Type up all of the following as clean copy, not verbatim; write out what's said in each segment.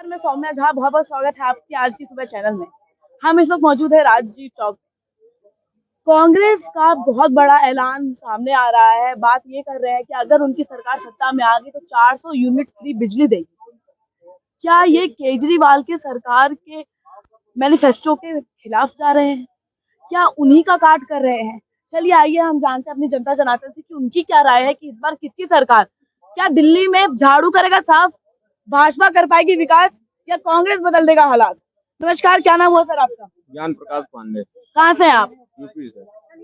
मैं सौम्या झा, बहुत बहुत स्वागत है आपकी आज की सुबह चैनल में। हम इस वक्त मौजूद है राजजीव चौक। कांग्रेस का बहुत बड़ा ऐलान सामने आ रहा है। बात ये कर रहे हैं कि अगर उनकी सरकार सत्ता में आ गई तो 400 यूनिट फ्री बिजली देगी। क्या ये केजरीवाल की सरकार के मैनिफेस्टो के खिलाफ जा रहे हैं? क्या उन्हीं का काट कर रहे हैं? चलिए आइए हम जानते हैं अपनी जनता जनार्दन से कि उनकी क्या राय है कि इस बार किसकी सरकार, क्या दिल्ली में झाड़ू करेगा साफ, भाजपा कर पाएगी विकास, या कांग्रेस बदल देगा हालात? नमस्कार, क्या नाम हुआ सर आपका? ज्ञान प्रकाश पांडे। कहाँ से हैं आप? यूपी से।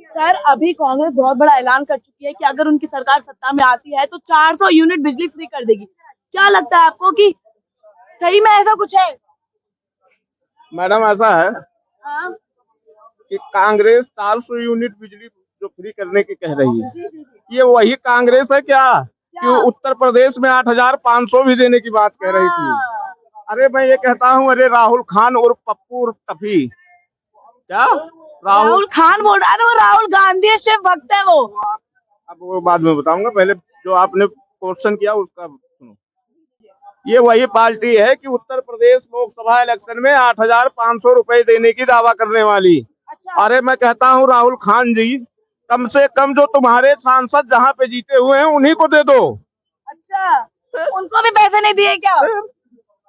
सर, अभी कांग्रेस बहुत बड़ा ऐलान कर चुकी है कि अगर उनकी सरकार सत्ता में आती है तो 400 यूनिट बिजली फ्री कर देगी। क्या लगता है आपको कि सही में ऐसा कुछ है? मैडम, ऐसा है हाँ? कि कांग्रेस 400 यूनिट बिजली जो फ्री करने की कह रही है, जी, जी, जी। ये वही कांग्रेस है क्या कि उत्तर प्रदेश में 8,500 भी देने की बात कह रही थी? अरे मैं ये कहता हूँ, अरे राहुल खान और पप्पू और टफी, क्या राहुल खान बोल रहा है? वो राहुल गांधी से वक्त है वो। अब वो बाद में बताऊंगा, पहले जो आपने क्वेश्चन किया उसका सुनो। ये वही पार्टी है कि उत्तर प्रदेश लोकसभा इलेक्शन में 8,500 रुपए देने की दावा करने वाली। अच्छा। अरे मैं कहता हूँ राहुल खान जी, कम से कम जो तुम्हारे सांसद जहाँ पे जीते हुए हैं उन्हीं को दे दो। अच्छा, उनको भी पैसे नहीं दिए क्या?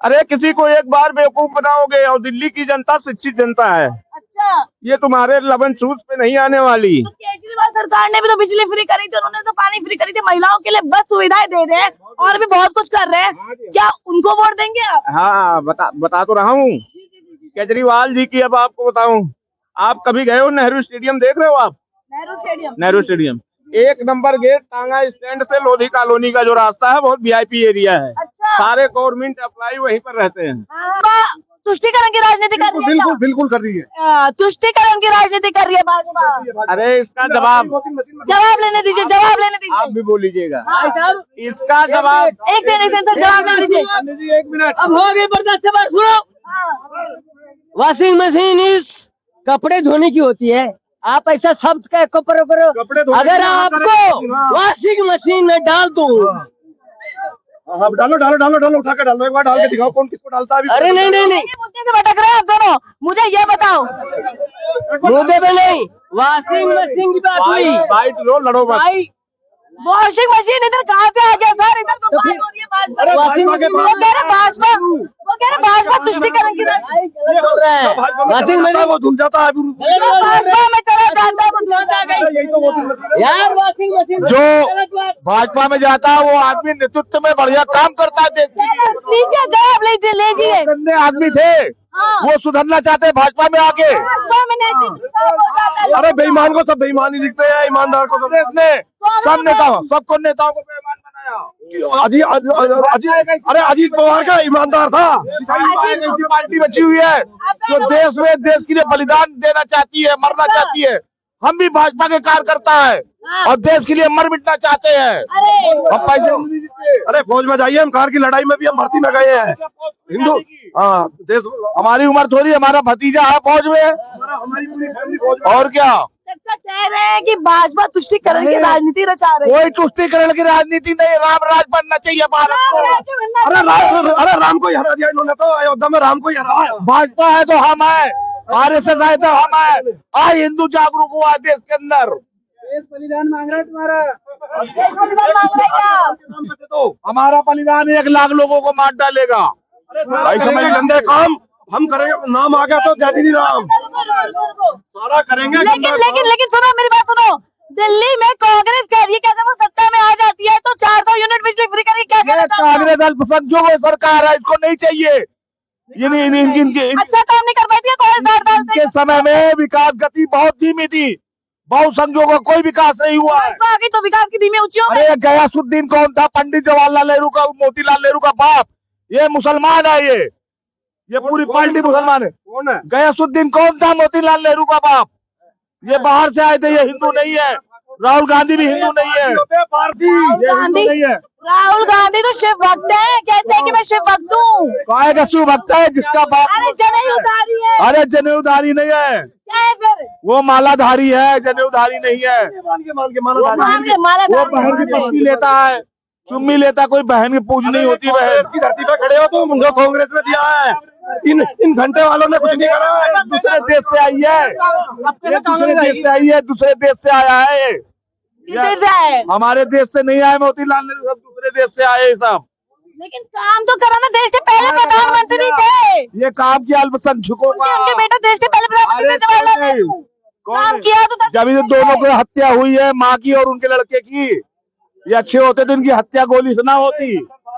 अरे किसी को एक बार बेवकूफ बनाओगे, और दिल्ली की जनता शिक्षित जनता है। अच्छा, ये तुम्हारे लबन चूस पे नहीं आने वाली। तो केजरीवाल सरकार ने भी तो बिजली फ्री करी थी, उन्होंने तो पानी फ्री करी थी, महिलाओं के लिए बस सुविधाएं दे रहे हैं और भी बहुत कुछ कर रहे हैं। क्या उनको वोट देंगे आप? हाँ, बता तो रहा हूँ केजरीवाल जी की। अब आपको बताऊं, आप कभी गए हो नेहरू स्टेडियम? देख रहे हो आप नेहरू स्टेडियम? एक नंबर गेट, टांगा स्टैंड से लोधी कॉलोनी का जो रास्ता है बहुत वीआईपी एरिया है। अच्छा। सारे गवर्नमेंट एम्प्लॉय वहीं पर रहते हैं। तुष्टीकरण की राजनीति कर रही है? बिल्कुल बिल्कुल कर रही है। तुष्टीकरण की राजनीति कर रही है भाजपा। अरे इसका जवाब लेने दीजिए, जवाब लेने दीजिए। आप भी बोलीजिएगा। इसका जवाब एक सेकंड, जवाब ले लीजिए। 1 मिनट। अब हो गई बर्दाश्त, बात सुनो। वॉशिंग मशीन इस कपड़े धोने की होती है। आप ऐसा शब्द का करो, अगर आपको वॉशिंग मशीन में डाल दो, डालो डालो डालो डालो, उठा के डालो, एक बार डाल के दिखाओ कौन किसको डालता है। अरे नहीं नहीं नहीं, मुद्दे से भटक रहे हैं आप दोनों, मुझे ये बताओ। मुद्दे पे नहीं, वॉशिंग मशीन की बात हुई। बाइट लो, लड़ो मत। वॉशिंग मशीन इधर कहाँ से आ गया सर? इधर तो बात हो रही है भाजपा। वॉशिंग मशीन वो कह रहे भाजपा तुष्टीकरण की वॉशिंग मशीन वो धुल जाता है भाजपा में चला जाता है, वो धुल जाएगा। यार, वॉशिंग मशीन जो भाजपा में जाता है वो आदमी नेतृत्व में बढ़िया काम करता है। लीजिए, जवाब लीजिए। गंदे आदमी थे, वो सुधरना चाहते हैं भाजपा में आके। अरे बेईमान को सब बेईमान ही दिखते हैं, ईमानदार को सब इसने सब नेताओं सबको नेताओं को बेईमान बनाया। अरे अजीत पवार का ईमानदार था। ऐसी पार्टी बची हुई है जो देश में देश के लिए बलिदान देना चाहती है, मरना चाहती है। हम भी भाजपा के कार्यकर्ता है और देश के लिए मर मिटना चाहते हैं। अब पैसे अरे फौज में जाइए, हम कार की लड़ाई में भी हम भर्ती में गए हैं। हिंदू हाँ, देश हमारी उम्र थोड़ी, हमारा भतीजा है फौज में, हमारी पूरी फैमिली फौज में। और क्या कह रहे हैं कि भाजपा तुष्टीकरण की राजनीति रचा रही है? कोई तुष्टीकरण की राजनीति नहीं, राम राज बनना चाहिए भारत को। अरे राम को ही हरा दिया इन्होंने तो, अयोध्या में राम को ही हराया। भाजपा है तो हम है, RSS है तो हम है। आज हिंदू जागरूक हुआ देश के अंदर। बलिदान मांग रहा है तुम्हारा। हमारा बलिदान 1 लाख लोगों को मार डालेगा। ऐसे में गंदे काम हम करेंगे, नाम आ गया तो जय श्री राम सारा करेंगे। लेकिन सुनो, मेरी बात सुनो। दिल्ली में कांग्रेस कह रही है कि अगर वो सत्ता में आ जाती है तो 400 यूनिट बिजली फ्री करेगी। क्या कांग्रेस अल्पसंख्यकों की सरकार है, इसको नहीं चाहिए। ये नहीं अच्छा काम नहीं कर पाती है कांग्रेस के समय में विकास गति बहुत धीमी थी, बहुत संजोगों का कोई विकास नहीं हुआ है। आगे तो विकास की धीमी ऊंची। अरे गयासुद्दीन कौन था? पंडित जवाहरलाल नेहरू का, मोतीलाल नेहरू का बाप। ये मुसलमान है, ये पूरी पार्टी मुसलमान है। कौन है गयासुद्दीन? कौन था मोतीलाल नेहरू का बाप? ये बाहर से आए थे, ये हिंदू नहीं है। राहुल गांधी भी हिंदू नहीं है, हिंदू नहीं है। राहुल गांधी तो शिव भक्त है, कहते हैं कि मैं शिव भक्त हूँ। काय का शिव भक्त है जिसका बाप? अरे जनेऊधारी है। अरे जनेऊधारी नहीं है, क्या है फिर? वो मालाधारी है, जनेऊधारी नहीं है। वो बाहर की पत्ती लेता है, चुम्मी लेता कोई बहन की पूज नहीं होती। बहन की धरती पे खड़े हो तुम, जो कांग्रेस में दिया है इन घंटे वालों ने कुछ नहीं करा है। दूसरे देश से आई है, दूसरे देश से आई है, दूसरे देश से आया है। हमारे देश से नहीं आए मोतीलाल नेहरू, सब दूसरे देश से आए सब। लेकिन काम तो करा ना, देश के पहले प्रधानमंत्री थे। ये काम किया अल्पसंख्यकों का। उनके बेटा देश के पहले प्रधानमंत्री जवाहरलाल नेहरू। काम किया तो जब ये दोनों की हत्या हुई है, माँ की और उनके लड़के की, ये अच्छे होते तो इनकी हत्या गोली से ना होती।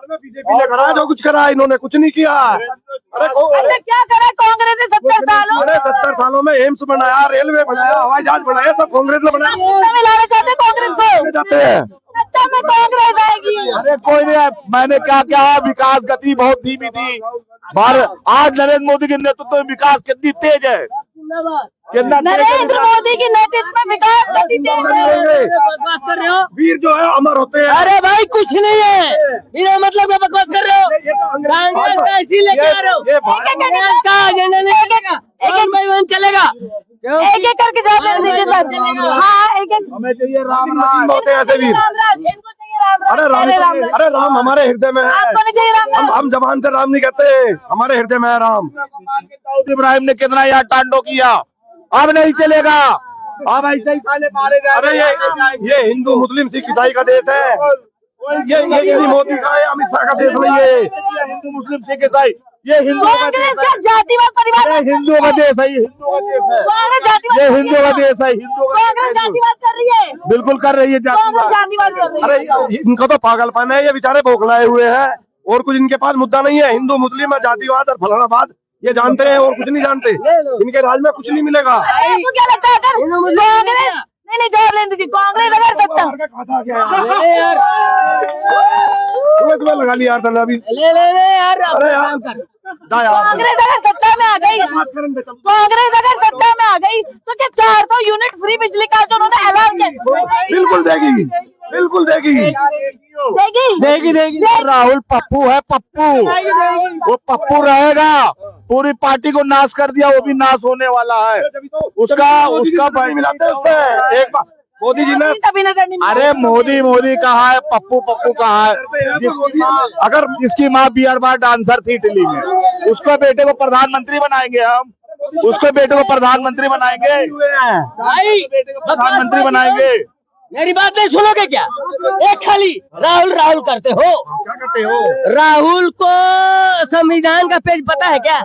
बीजेपी ने करा जो कुछ करा, इन्होंने कुछ नहीं किया। अरे क्या करा कांग्रेस ने 70 सालों? अरे 70 सालों में एम्स बनाया, रेलवे बनाया, हवाई जहाज बनाया, सब कांग्रेस ने बनाया। मिलाना चाहते कांग्रेस को, जाते हैं सत्ता में कांग्रेस आएगी। अरे कोई नहीं, मैंने क्या कहा, विकास गति बहुत धीमी थी। भारत आज नरेंद्र मोदी के नेतृत्व में विकास कितनी तेज है, कितना नरेंद्र मोदी की नेतृत्व में विकास गति तेज है। बकवास कर रहे हो? वीर जो है अमर होते हैं। अरे भाई कुछ नहीं है, इन्हें मतलब क्या बकवास कर रहे हो? कांग्रेस का ऐसी लेके आ रहे हो, कांग्रेस का एजेंडा नहीं चलेगा, एक बाई वन चलेगा। एक एक करके जवाब दीजिए सर। हाँ एक एक, हमें चाहिए राम राम होते हैं ऐसे वीर। इनको चाहिए राम राम। अरे राम हमारे हृदय में है। आपको नहीं चाहिए राम राम? हम जबान से राम नहीं कहते, हमारे हृदय में है राम। दाऊद इब्राहिम ने कितना यार तांडव किया, अब नहीं चलेगा, अब ऐसे ही साले मारे गए। अरे ये हिंदू मुस्लिम सिख ईसाई का देश है, ये किसी मोदी का है, अमित शाह का देश नहीं है। हिंदू मुस्लिम सिख ईसाई ये हिंदुओं का देश है, जातिवाद परिवार, हिंदुओं का देश है, हिंदुओं का देश है, ये हिंदुओं का देश है, हिंदुओं का कांग्रेस जातिवाद कर रही है, बिल्कुल कर रही है कांग्रेस जातिवाद। जातिवाद कर रही है। अरे इनका तो पागलपन है, ये बेचारे बौखलाए हुए हैं, और कुछ इनके पास मुद्दा नहीं है। हिंदू मुस्लिम और जातिवाद और फलानाबाद ये जानते हैं और कुछ नहीं जानते। इनके राज में कुछ नहीं मिलेगा। आपको क्या लगता है अगर कांग्रेस, नहीं जवाब लेने दीजिए, कांग्रेस अगर सत्ता, तुम्हें लगा लिया यार धन्ना अभी। ले यार, अरे यार कांग्रेस अगर सत्ता में आ गई, कांग्रेस अगर सत्ता में आ गई तो क्या 400 यूनिट फ्री बिजली का जो उन्होंने ऐलान किया, बिल्कुल देगी, बिल्कुल देगी, देगी देगी। राहुल पप्पू है, पप्पू, वो पप्पू रहेगा, पूरी पार्टी को नाश कर दिया, वो भी नाश होने वाला है। उसका मिलाते एक बार मोदी जी ने, अरे मोदी कहा है, पप्पू कहा है। अगर जिसकी माँ बियर बार डांसर थी इटली में, उसके बेटे को प्रधानमंत्री बनाएंगे हम, उसके बेटे को प्रधानमंत्री बनाएंगे, प्रधानमंत्री बनाएंगे। मेरी बात नहीं सुनोगे क्या? एक खाली राहुल करते हो, क्या करते हो? राहुल को संविधान का पेज पता है क्या?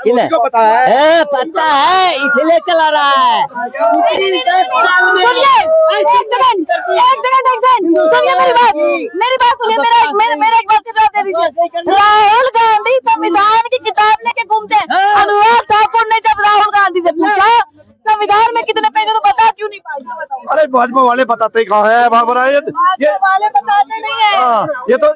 पता है, पता है, इसलिए चला रहा है। सुनिए एक सेकंड, सुनिए मेरी बात सुनिए, मेरा एक बात का जवाब दे दीजिए। राहुल गांधी संविधान की किताब लेके घूमते हैं। अनुराग ठाकुर ने जब राहुल गांधी से पूछा संविधान में कितने पेज, तो बता क्यों नहीं पाई? अरे भाजपा वाले बताते कहाँ है बाबरा, ये वाले बताते नहीं है।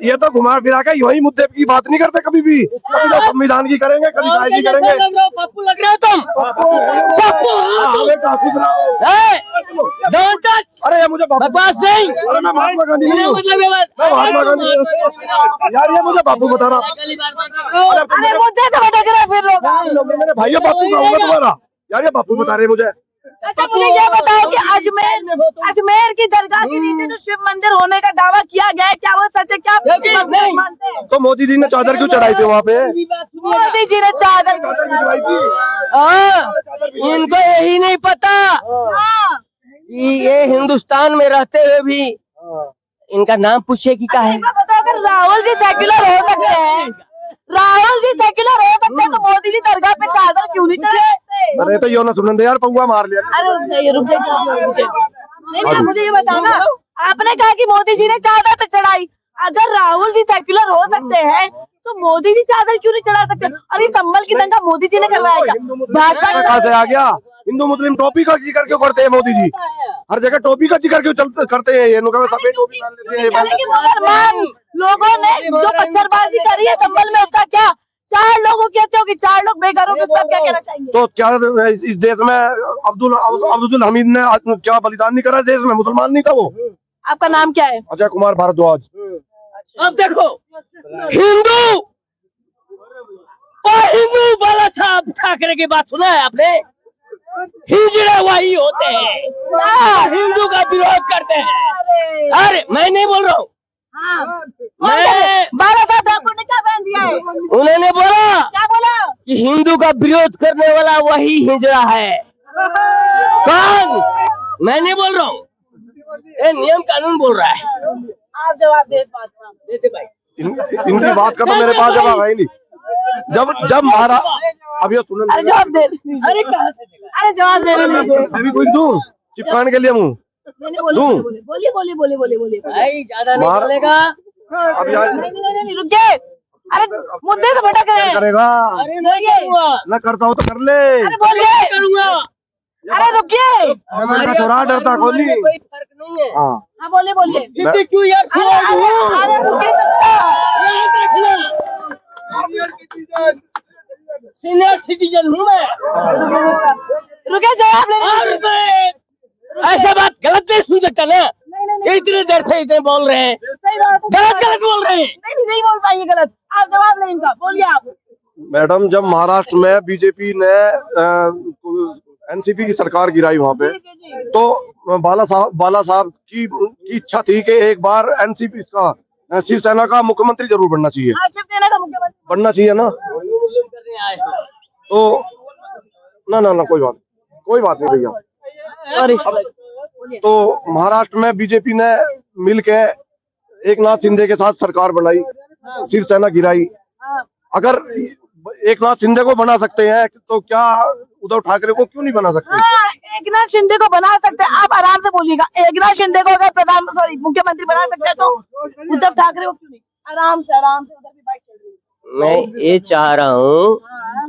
ये तो घुमा फिरा के यही मुद्दे की बात नहीं करते कभी भी। कभी तो संविधान की करेंगे, कभी काय की करेंगे। पप्पू लग रहे हो तुम, पप्पू। Don't touch. अरे ये मुझे बकवास नहीं, अरे मैं महात्मा गांधी नहीं हूँ, मतलब मैं महात्मा गांधी यार, ये मुझे बापू बता रहा। अरे मुझे तो भटक रहा है फिर लोग। मेरे भाई बापू का होगा तुम्हारा यार, ये बापू बता रहे मुझे। अच्छा मुझे ये बताओ कि अजमेर की दरगाह के नीचे जो शिव मंदिर होने का दावा किया गया है, क्या वो सच है? क्या आप मानते हैं? तो मोदी जी ने चादर क्यों चढ़ाई थी वहाँ पे? मोदी जी ने चादर इनको यही नहीं पता कि ये हिंदुस्तान में रहते हुए भी इनका नाम पूछे कि क्या है। अगर राहुल जी सेक्युलर हो सकते हैं, राहुल जी सेक्युलर हो सकते हैं, तो मोदी जी दरगाह पे चादर क्यों नहीं चढ़ाते? अरे तो यो ना सुनन दे यार, पौवा मार लिया। अरे रुक जाइए, नहीं मुझे ये बताना, आपने कहा कि मोदी जी ने चादर तो चढ़ाई, अगर राहुल जी सेक्युलर हो सकते हैं तो मोदी जी चादर क्यों नहीं चढ़ा सकते? और ये संबल की दंगा मोदी जी ने करवाया क्या? भाजपा कहाँ से आ गया? हिंदू मुस्लिम टोपी का जिक्र क्यों करते हैं मोदी जी? हर जगह टोपी का जिक्र क्यों करते हैं? ये सफेद टोपी डाल देते हैं। लेकिन मुसलमान लोगों ने जो पत्थरबाजी करी है संबल में, उसका क्या? 4 लोगों की हत्या होगी, 4 लोग बेघर हो गए, उसका क्या कहना चाहिए? तो क्या इस देश में अब्दुल हमीद ने क्या बलिदान नहीं करा? देश में मुसलमान नहीं था वो? आपका नाम क्या है? अजय कुमार भारद्वाज। अब देखो, हिंदू और हिंदू वाला छाप ठाकरे की बात सुना है आपने? हिजड़े वही होते हैं, हिंदू का विरोध करते हैं। अरे मैं नहीं बोल रहा हूँ, हाँ मैं बाला साहब ठाकुर ने क्या बयान दिया है? उन्होंने बोला क्या बोला? कि हिंदू का विरोध करने वाला वही हिजड़ा है। कौन? मैं नहीं बोल रहा हूँ, ये नियम कानून बोल रहा है। आप जवाब दे इस बात का। देते भाई। इनकी बात का तो मेरे पास जवाब है ही नहीं। जब महाराज, अब ये सुनो, अरे जवाब दे दीजिए। अरे कहाँ से देगा? अरे जवाब दे दीजिए। मैं भी कुछ दूं चिपकाने के लिए मुंह बोलिए बोलिए बोलिए बोलिए बोलिए। भाई ज्यादा नहीं मार- बोलेगा। अब यार नहीं रुक जाए। अरे मुद्दे से भटक रहे हैं। करेगा अरे नहीं करूँगा, ना, करता हो तो कर ले। अरे बोलिए। नहीं करूँगा। अरे रुकिए। हमारे का छोरा डरता कौन नहीं। कोई फर्क नहीं है। हाँ हाँ बोलिए बोलिए। सिद्धि क्यों यार? अरे रुकिए सबका। सीनियर सिटीजन हूँ मैं, रुकिए जवाब ले और मैं ऐसा बात गलत नहीं सुन सकता ना। इतने देर से इतने बोल रहे हैं, सही बात है। गलत गलत बोल रहे हैं। नहीं बोल पाएंगे गलत। आप जवाब लें इनका। बोलिए आप। मैडम, जब महाराष्ट्र में बीजेपी ने एनसीपी की सरकार गिराई वहाँ पे, जी, जी, जी। तो बाला साहब की इच्छा थी कि एक बार एनसीपी का शिवसेना का मुख्यमंत्री जरूर बनना चाहिए। हाँ, शिवसेना का मुख्यमंत्री बनना चाहिए ना। करने आए हैं। तो ना कोई बात नहीं भैया। और इस पर बोलिए। तो महाराष्ट्र में बीजेपी ने मिलके एक नाथ शिंदे के साथ सरकार बनाई, शिवसेना गिराई। हाँ। अगर एक नाथ शिंदे को बना सकते हैं तो क्या उद्धव ठाकरे को क्यों नहीं बना सकते? हाँ, एकनाथ शिंदे को बना सकते हैं। आप आराम से बोलिएगा। एकनाथ शिंदे को अगर मुख्यमंत्री बना सकते हैं तो उद्धव ठाकरे को क्यों नहीं? आराम से उधर भी बाइक चल रही है। मैं ये चाह रहा हूँ हाँ।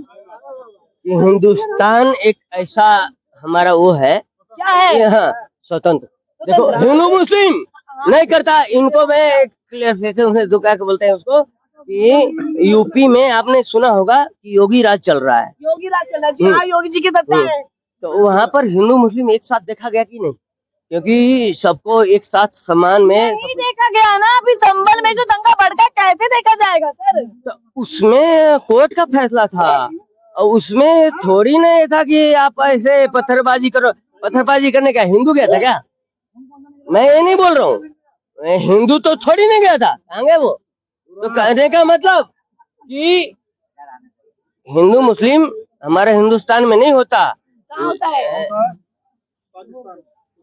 कि हिंदुस्तान एक ऐसा हमारा वो है क्या है? कि हाँ स्वतंत्र। देखो हिंदू मुस्लिम नहीं करता, इनको मैं क्लियरिफिकेशन से जो क्या बोलते हैं उसको, कि यूपी में आपने सुना होगा कि योगी राज चल रहा है, योगी राज चल रहा है जी। हाँ, योगी जी की सत्ता है। तो वहाँ पर हिंदू मुस्लिम एक साथ देखा गया कि नहीं? क्योंकि सबको एक साथ समान में नहीं देखा गया ना। अभी संभल में जो दंगा भड़का, कैसे देखा जाएगा सर? तो उसमें कोर्ट का फैसला था, और उसमें थोड़ी ना ये था कि आप ऐसे पत्थरबाजी करो। पत्थरबाजी करने का हिंदू गया था क्या? मैं ये नहीं बोल रहा हूँ, हिंदू तो थोड़ी नहीं गया था। कहाँ गए वो? तो कहने का मतलब कि हिंदू मुस्लिम हमारे हिंदुस्तान में नहीं होता, कहाँ होता है?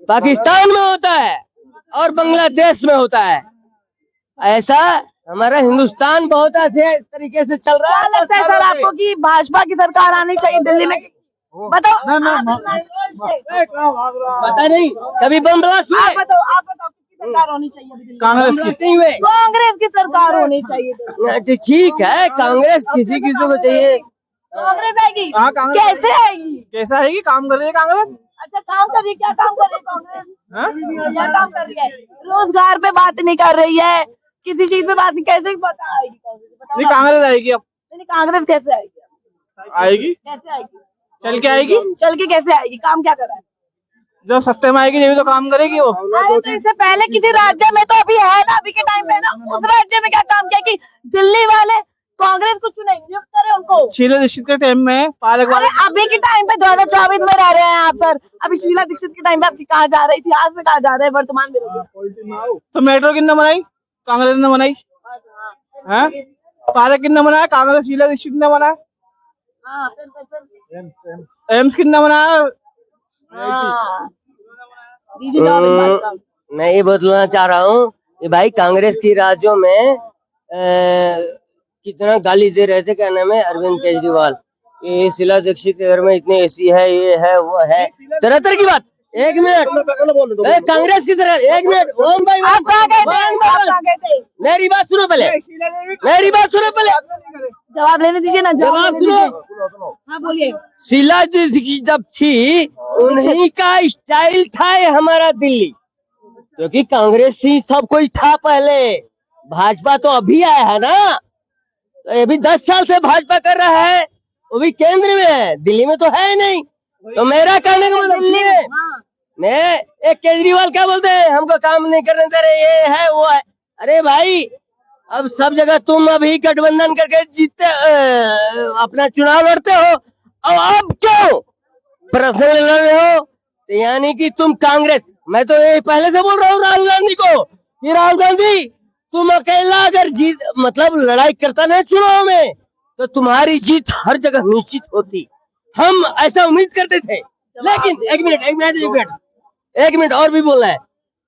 पाकिस्तान में होता है और बांग्लादेश में होता है। ऐसा हमारा हिंदुस्तान बहुत अच्छे तरीके से चल रहा क्या है। लगता है सर आपको कि भाजपा की सरकार आनी चाहिए दिल्ली में? बताओ। पता नहीं, कभी बम ब्लास्ट हुए? आप बताओ किसकी सरकार होनी चाहिए अभी दिल्ली में? कांग्रेस की नहीं हुए? कांग्रेस की सरकार होनी चाहिए दिल्ली में। तो ठीक है, कांग्रेस किसी को चाहिए। कांग्रेस आएगी? हाँ, कांग्रेस। कैसे आएगी? कैसा है कि काम कर रही है कांग्रेस? अच्छा काम कर रही है। क्या काम कर रही है कांग्रेस? हाँ? क्या काम कर रही है? रोजगार पे बात नहीं कर रही है, किसी चीज पे बात नहीं। कैसे पता आएगी कांग्रेस? बताओ नहीं ना। कांग्रेस आएगी अब। नहीं, कांग्रेस कैसे आएगी? आएगी, कैसे आएगी? चल के आएगी। चल के कैसे आएगी? काम क्या कर रहा है? जब सत्ते में आएगी जब तो काम करेगी वो। अरे तो इससे पहले किसी राज्य में तो अभी है ना, अभी के टाइम पे ना, उस राज्य में क्या काम किया कि दिल्ली वाले कांग्रेस को चुने, नियुक्त करे उनको? शीला दीक्षित के टाइम में पार्क अरे अभी के टाइम पे 2024 में रह रहे हैं आप सर। अभी शीला दीक्षित के टाइम पे आपकी कहाँ जा रहे, इतिहास में कहाँ जा रहे हैं, वर्तमान में रहिए। तो मेट्रो किसने बनाई? कांग्रेस ने बनाई है। पार्क किसने बनाया? कांग्रेस शीला दीक्षित ने बनाया। हाँ, एम्स किसने बनाया? हाँ। दीजिए जवाब इस बात का। मैं ये बतलाना चाह रहा हूँ कि भाई कांग्रेस की राज्यों में कितना गाली दे रहे थे, क्या नाम है, अरविंद केजरीवाल। ये शीला दीक्षित के घर में इतने एसी है, ये है वो है, तरह तरह की बात। एक मिनट, कांग्रेस की तरह, एक मिनट ओम भाई, आप कहाँ गए थे? आप कहाँ गए थे? मेरी बात सुनो पहले, मेरी बात सुनो पहले, जवाब लेने दीजिए ना। जवाब लेने सुनो। दीजिए। हाँ बोलिए। शीला दीक्षित जब थी उन्हीं का स्टाइल था ये हमारा दिल्ली, क्योंकि कांग्रेस ही सब कोई था पहले, भाजपा तो अभी आया है ना। तो ये भी 10 साल से भाजपा कर रहा है, वो भी केंद्र में है, दिल्ली में तो है नहीं। तो मेरा कहने का मतलब ये है, मैं एक केजरीवाल क्या बोलते हैं, हमको काम नहीं करने दे रहे, ये है वो है। अरे भाई अब सब जगह तुम अभी गठबंधन करके जीतते, अपना चुनाव लड़ते हो, और अब क्यों पर्सनल लड़ रहे हो? तो यानी कि तुम कांग्रेस, मैं तो ये पहले से बोल रहा हूँ राहुल गांधी को कि राहुल गांधी तुम अकेला अगर जीत मतलब लड़ाई करता नहीं चुनाव में तो तुम्हारी जीत हर जगह निश्चित होती। हम ऐसा उम्मीद करते थे, लेकिन एक मिनट और भी बोलना है।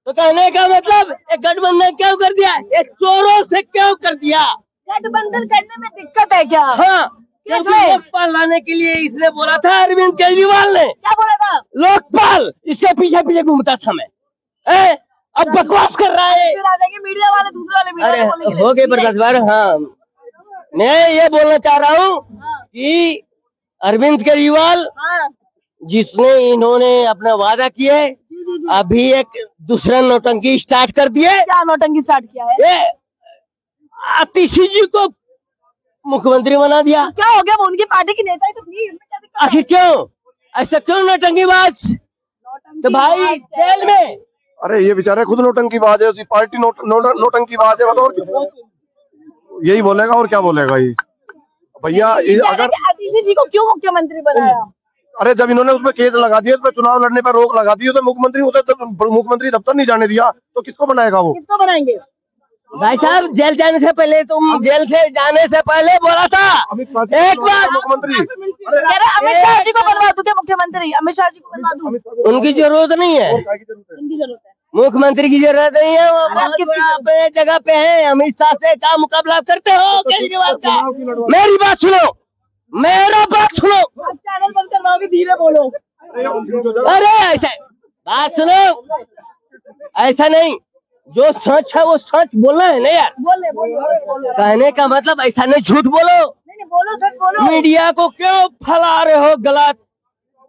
तो कहने का मतलब एक गठबंधन क्यों कर दिया, एक चोरों से क्यों कर दिया? गठबंधन करने में दिक्कत है क्या? हाँ, क्योंकि लोकपाल लाने के लिए इसने बोला था अरविंद केजरीवाल ने। क्या बोला था? लोकपाल, इसके पीछे पीछे घूमता था मैं। अब बकवास कर रहा है। फिर आ जाएंगे मीडिया वाले, दूसरे वाले मीडिया वाले बोलने के अरे लिए। हो गए बर्दाश्त बार। हाँ, मैं ये बोलना चाह रहा हूँ कि अरविंद केजरीवाल हाँ, जिसने इन्होंने अपना वादा किया है, अभी एक दूसरा नौटंकी स्टार्ट कर दिए। क्या नौटंकी स्टार्ट किया है? ये आतिशी जी को मुख्यमंत्री बना दिया। क्या हो गया? वो उनकी पार्टी की नेता ही तो थी, इसमें क्या दिक्कत है? आखिर क्यों ऐसा, क्यों नौटंकीबाज? तो भाई जेल में। अरे ये बेचारे खुद नौटंकीबाज है, उसकी पार्टी नौटंकीबाज है, और यही बोलेगा और क्या बोलेगा ये भैया। अगर आतिशी जी को क्यों मुख्यमंत्री बनाया? अरे जब इन्होंने उसमें केस लगा दिया, तो चुनाव लड़ने पर रोक लगा दी, तो मुख्यमंत्री दफ्तर नहीं जाने दिया, तो किसको बनाएगा वो? किसको बनाएंगे? भाई साहब, जेल जाने से पहले, तुम जेल से जाने से पहले बोला था एक बार मुख्यमंत्री। अमित शाह जी को बनवा दूं क्या मुख्यमंत्री? अमित शाह जी को बनवा दूं? उनकी जरूरत नहीं है, उनकी जरूरत है। मुख्यमंत्री की जरूरत नहीं है, वो अपने जगह पे है। अमित शाह से का मुकाबला करते हो केजरीवाल का? मेरी बात सुनो, मेरा बात सुनो। आप चैनल बंद करवाओगे? धीरे बोलो। अरे ऐसा बात सुनो, ऐसा नहीं, जो सच है वो सच बोलना है ना यार। बोले बोलो। कहने का मतलब ऐसा नहीं, झूठ बोलो। नहीं बोलो, सच बोलो। मीडिया को क्यों फैला रहे हो गलत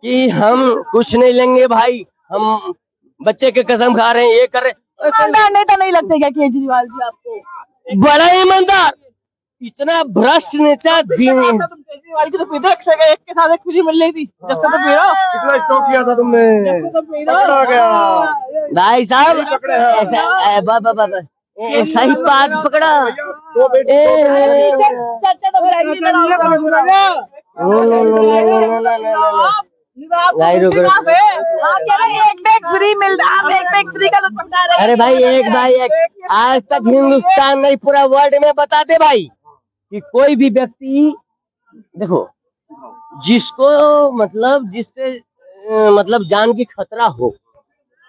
कि हम कुछ नहीं लेंगे भाई, हम बच्चे के कसम खा रहे हैं, ये कर रहे हैं। ईमानदार नेता नहीं लगते क्या केजरीवाल जी आपको? बड़ा ईमानदार, इतना भ्रष्ट नेता केजरीवाल की तो पीछे एक के साथ एक फ्री मिल रही थी, जब से तो पी रहा हूँ। कितना स्टॉक किया था तुमने? पकड़ा गया भाई साहब, ऐसा ही बात पकड़ा। चर्चा तो कराएंगे ना। नहीं रुको, एक बैग फ्री मिल रहा, आप एक बैग फ्री का लुत्फ उठा रहे हैं। अरे भाई एक आज तक हिंदुस्तान नहीं पूरा वर्ल्ड में बताते भाई कि कोई भी व्यक्ति, देखो, जिसको मतलब जिससे मतलब जान की खतरा हो,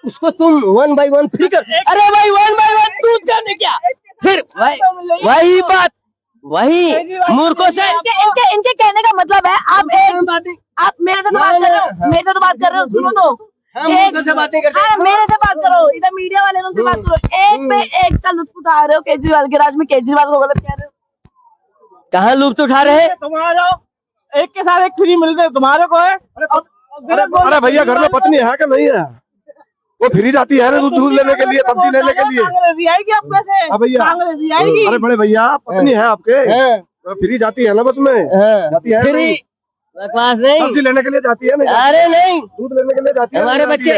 उसको तुम 1 by 1 फ्री कर। अरे भाई 1 by 1 तू करने क्या? फिर वही बात, वही मूर्खों से। इनके कहने का मतलब है आप मेरे से तो बात कर रहे हो, मेरे से तो बात कर रहे हो, सुनो तो। मूर्खों से बातें करते हैं। मेरे से बात करो, इधर मीडिया वाले लोग से बात करो। एक पे एक का लुत्फ उठा रहे हो केजरीवाल के राज में, केजरीवाल को गलत कह रहे हो। कहाँ लुत्फ उठा रहे हैं? तुम्हारा एक के साथ एक फ्री मिल रही, तुम्हारे को है। अरे भैया, घर में पत्नी है कि नहीं है? वो फ्री जाती है ना दूध लेने के लिए, सब्जी लेने के लिए। आएगी आपके से भैया, आएगी। अरे बड़े भैया, पत्नी है आपके, फ्री जाती है ना बस में? जाती है फ्री बकवास नहीं, सब्जी लेने के लिए जाती है ना? अरे नहीं, दूध लेने के लिए जाती है। हमारे बच्चे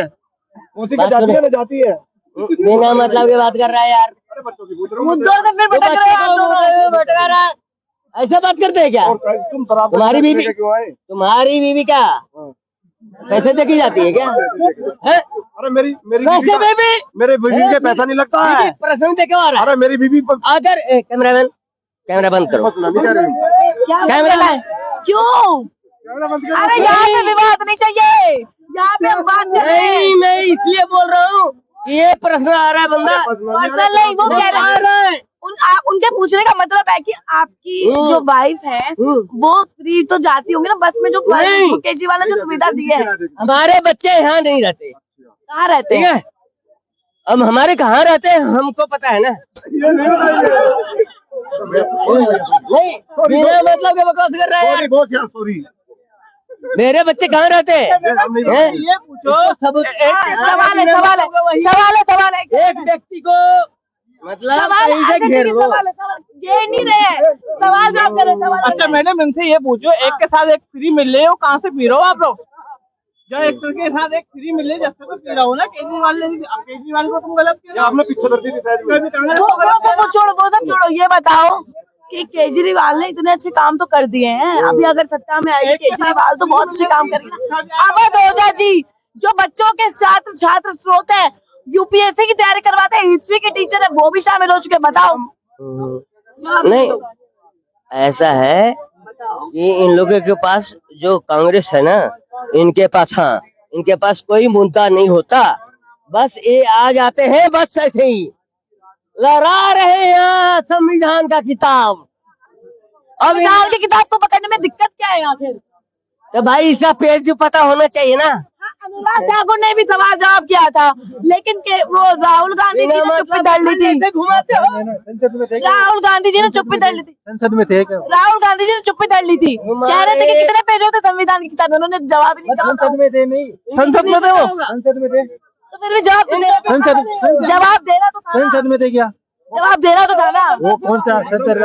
उसी के जाती है ना? जाती है। बिना मतलब की बात कर रहा है यार। अरे बच्चों की पूछ रहा हूँ। मुद्दों से फिर भटक रहे हो आप दोनों। भटका रहा है, ऐसा बात करते हैं क्या? तुम शराब तुम्हारी बीवी, क्यों आए? तुम्हारी बीवी क्या पैसे देखी जाती है क्या? है? अरे मेरी कैसे बीवी? मेरे बीवी के पैसा नहीं लगता है। प्रश्न देखे आ रहा है। अरे मेरी बीवी अगर कैमरामैन, कैमरा बंद करो। क्या कैमरा बोलना है? क्यों? अरे यहाँ पे विवाद नहीं चाहिए, यहाँ पे हम बात कर रहे हैं। नहीं, मैं इसलिए बोल रहा हूँ कि ये प्रश्न आ रहा है, बंदा पर्सनल नहीं, वो कह रहे हैं उनके पूछने का मतलब है कि आपकी जो वाइफ है वो फ्री तो जाती होंगी ना बस में, जो केजरीवाल ने जो सुविधा दी है। हमारे बच्चे यहाँ नहीं रहते। कहाँ रहते ठीक हैं? है, अब हमारे कहाँ रहते हैं हमको पता है ना। नहीं, बिना मतलब के बकवास कर रहा है यार। मेरे बच्चे कहाँ रहते हैं? ये पूछो, सवाल है। एक व्यक्ति को मतलब कहीं से घेर लो। ये नहीं रहे सवाल जवाब कर रहे हैं, सवाल। अच्छा मैडम, इनसे ये पूछो, एक के साथ एक फ्री मिल रही है, वो कहाँ से पी रहे हो आप लोग? जब एक के साथ एक फ्री मिल रही है, जब से तो पी रहा हो ना। केजरीवाल को तुम गलत क्यों? आपने पीछे कर दी थी शायद। वो छोड़ो, ये बताओ कि केजरीवाल ने इतने अच्छे काम तो कर दिए हैं, अभी अगर सत्ता में आएगी केजरीवाल तो बहुत अच्छे काम करेगा। अवध ओझा जी जो बच्चों के छात्र स्रोत है, यूपीएससी की तैयारी करवाते हैं, हिस्ट्री के टीचर है वो भी शामिल हो चुके, बताओ। नहीं, ऐसा है कि इन लोगों के पास जो कांग्रेस है ना, इनके पास, हाँ, इनके पास कोई मुद्दा नहीं होता, बस ये आ जाते हैं, बस ऐसे ही लहरा रहे हैं संविधान का किताब। अब संविधान की किताब को पकड़ने में दिक्कत क्या है आखिर? तो भाई इसका पेज जो पता होना चाहिए ना। अनुराग ठाकुर ने भी सवाल जवाब किया था, लेकिन वो राहुल गांधी जी ने चुप्पी धर ली थी। राहुल गांधी जी ने चुप्पी धर ली थी, संसद में थे क्या? राहुल गांधी जी ने चुप्पी धर ली थी, कह रहे थे कि कितने पेजों थे संविधान की किताब, उन्होंने जवाब ही नहीं दिया। संसद में थे नहीं, संसद में थे वो, संसद में थे, तो फिर भी जवाब देना तो था, संसद में थे क्या? जवाब देना तो था ना। वो कौन सा संसद?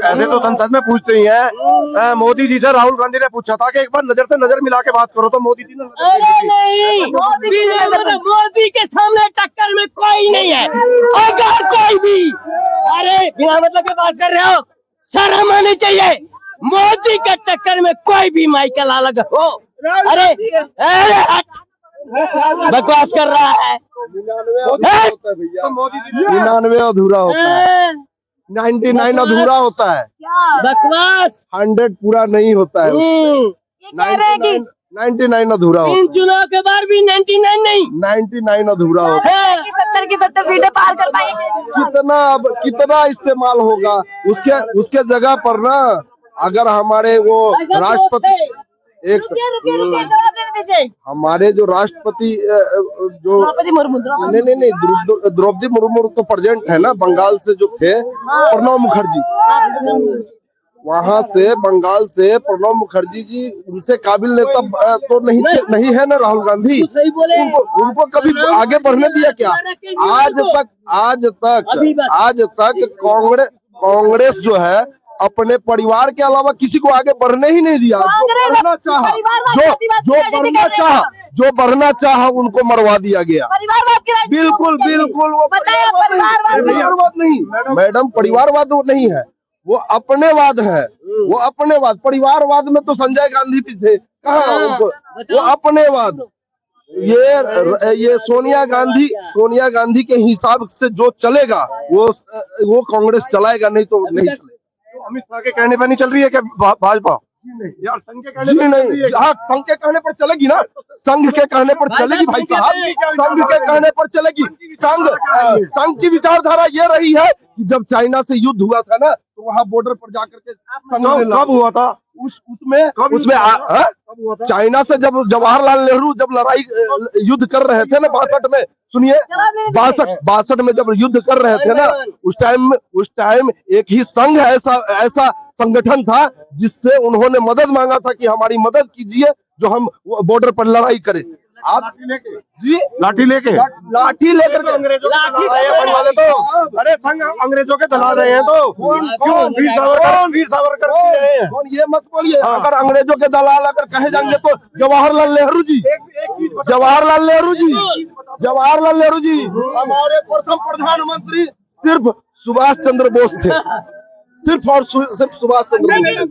ऐसे तो संसद में पूछते ही हैं। मोदी जी से राहुल गांधी ने पूछा था कि एक बार नजर से नजर मिला के बात करो, तो मोदी जी ने अरे नहीं, मोदी के सामने टक्कर में कोई नहीं है, अगर कोई भी, अरे बिना मतलब की बात कर रहे हो, शर्म आनी चाहिए। मोदी के टक्कर में कोई भी माइकल अलग हो, अरे अरे हट, बकवास कर रहा है। 99 अधूरा होता है, 99 अधूरा होता है, बकवास 100 पूरा नहीं होता है, ये कह रहे हैं कि 99 अधूरा होता इन चुनाव के बाद भी 99 नहीं, 99 अधूरा होता है। 70 की 70 सीटें पार कर पाएंगे। अब कितना इस्तेमाल होगा उसके जगह पर ना, अगर हमारे वो राष्ट्रपति रुकिए, जवाब देने दीजिए। हमारे जो राष्ट्रपति जो द्रौपदी मुर्मू नहीं द्रौपदी मुर्मू तो प्रेजेंट है ना, बंगाल से जो थे प्रणब मुखर्जी, वहां से बंगाल से प्रणब मुखर्जी जी, उनसे काबिल नेता तो नहीं है ना राहुल गांधी। उनको कभी आगे बढ़ने दिया क्या? आज तक कांग्रेस जो है अपने परिवार के अलावा किसी को आगे बढ़ने ही नहीं दिया। जो बढ़ना चाहा उनको मरवा दिया गया। बिल्कुल वो परिवारवाद नहीं मैडम, परिवारवाद वो नहीं है, वो अपनेवाद है, वो अपनेवाद। परिवारवाद में तो संजय गांधी भी थे, कहाँ उनको, वो अपनेवाद। ये सोनिया गांधी के हिसाब से जो चलेगा वो कांग्रेस चलाएगा, नहीं तो नहीं चलेगा। अमित शाह के कहने पर नहीं चल रही है क्या भाजपा? यार संघ के कहने पर चलेगी ना, संघ के कहने पर चलेगी भाई साहब, संघ के कहने पर चलेगी। संघ की विचारधारा ये रही है कि जब चाइना से युद्ध हुआ था ना, तो वहाँ बॉर्डर पर जाकर के कब हुआ था? उसमें चाइना से जब जवाहरलाल नेहरू जब युद्ध कर रहे थे ना 62 में, सुनिए 62 में जब युद्ध कर रहे थे ना, उस टाइम एक ही संघ ऐसा संगठन था जिससे उन्होंने मदद मांगा था कि हमारी मदद कीजिए, जो हम बॉर्डर पर लड़ाई करें। आप लाठी लेकर अरे संघ अंग्रेजों के दलाल रहे हैं, तो क्यों वीर सावरकर ये मत बोलिए। अगर अंग्रेजों के दलाल अगर कहे जाएंगे तो जवाहरलाल नेहरू जी हमारे प्रथम प्रधानमंत्री सिर्फ सुभाष चंद्र बोस थे, सिर्फ सुभाष चंद्र बोस।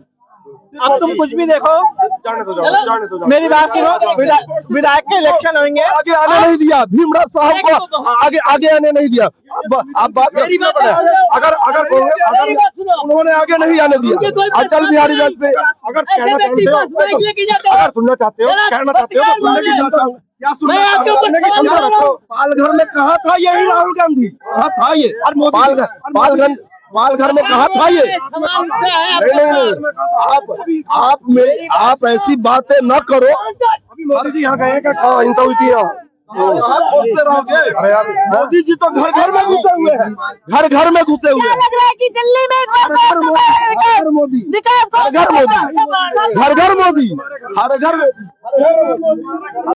अब तुम कुछ भी देखो, जाने दो मेरी बात सुनो। विधायक के इलेक्शन होंगे, आगे आने नहीं दिया भीमराव साहब को, आगे आने नहीं दिया। आप बात अगर उन्होंने आगे नहीं आने दिया, अटल बिहारी वाजपेयी अगर सुनना चाहते हो तो सुनने की चाहता हूँ। क्या सुनना रखो। पालघर में कहा था यही राहुल गांधी, कहा था ये पालघर में कहा था ये। नहीं आप ऐसी बातें न करो। अभी मोदी जी यहाँ गए क्या? इनका हुई थी मोदी जी तो घर में घुसे हुए हैं, घर में घुसे हुए हैं। दिल्ली में घर मोदी